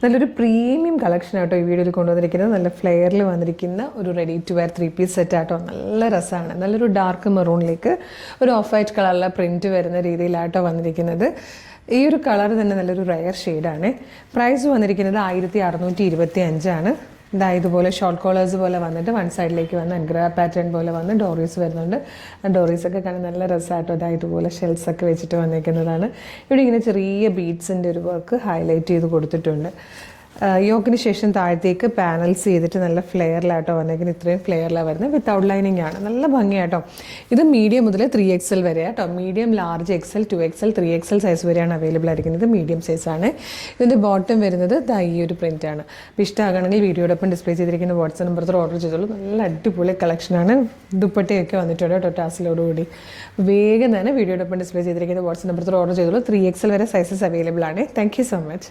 നല്ലൊരു premium collection ആട്ടോ ഈ വീഡിയോയിൽ കൊണ്ടുവന്നിരിക്കുന്നത്. നല്ല ഫ്ലെയറിൽ വന്നിരിക്കുന്ന ഒരു ready to wear 3-piece set ആട്ടോ. നല്ല രസമാണ്. നല്ലൊരു ഡാർക്ക് മെറൂണിലേക്ക് ഒരു ഓഫ് വൈറ്റ് കളറിലെ പ്രിൻറ്റ് വരുന്ന രീതിയിലാട്ടോ വന്നിരിക്കുന്നത്. ഈ ഒരു കളർ തന്നെ നല്ലൊരു റയർ ഷെയ്ഡാണ്. പ്രൈസ് വന്നിരിക്കുന്നത് 1625 ഇതാ ഇതുപോലെ ഷോർട്ട് കോളേഴ്സ് പോലെ വന്നിട്ട് വൺ സൈഡിലേക്ക് വന്ന് എൻഗ്രാ പാറ്റേൺ പോലെ വന്ന് ഡോറീസ് വരുന്നുണ്ട്. ഡോറീസൊക്കെ കാണാൻ നല്ല രസമായിട്ടോ. ഇതാ ഇതുപോലെ ഷെൽസൊക്കെ വെച്ചിട്ട് വന്നിരിക്കുന്നതാണ്. ഇവിടെ ഇങ്ങനെ ചെറിയ ബീഡ്സിൻ്റെ ഒരു വർക്ക് ഹൈലൈറ്റ് ചെയ്ത് കൊടുത്തിട്ടുണ്ട്. യോക്കിന് ശേഷം താഴത്തേക്ക് പാനൽസ് ചെയ്തിട്ട് നല്ല ഫ്ലെയറിലാട്ടോ വന്നേക്കുന്നത്. ഇത്രയും ഫ്ലെയറിലാണ് വരുന്നത്. വിത്ത് ഔട്ട് ലൈനിങ് ആണ്. നല്ല ഭംഗിയാട്ടോ. ഇത് മീഡിയം മുതൽ 3XL വരെ കേട്ടോ. Medium, large, XL, 2XL, 3XL size വരെയാണ് അവൈലബിൾ ആയിരിക്കുന്നത്. മീഡിയം സൈസാണ്. ഇതിൻ്റെ ബോട്ടം വരുന്നത് ഈ ഒരു പ്രിൻ്റാണ്. അപ്പോൾ ഇഷ്ടമാകണമെങ്കിൽ വീഡിയോടൊപ്പം ഡിസ്പ്ലേ ചെയ്തിരിക്കുന്ന വാട്സ്ആപ്പ് നമ്പറിൽ ഓർഡർ ചെയ്തോളൂ. നല്ല അടിപൊളി കളക്ഷനാണ്. ദുപ്പട്ടയൊക്കെ വന്നിട്ടുണ്ട് കേട്ടോ ടാസിലോടുകൂടി. വേഗം തന്നെ വീഡിയോടൊപ്പം ഡിസ്പ്ലേ ചെയ്തിരിക്കുന്ന വാട്സ്ആപ്പ് നമ്പറിൽ ഓർഡർ ചെയ്തോളൂ. 3XL വരെ സൈസസ് അവൈലബിൾ ആണ്. Thank you so much.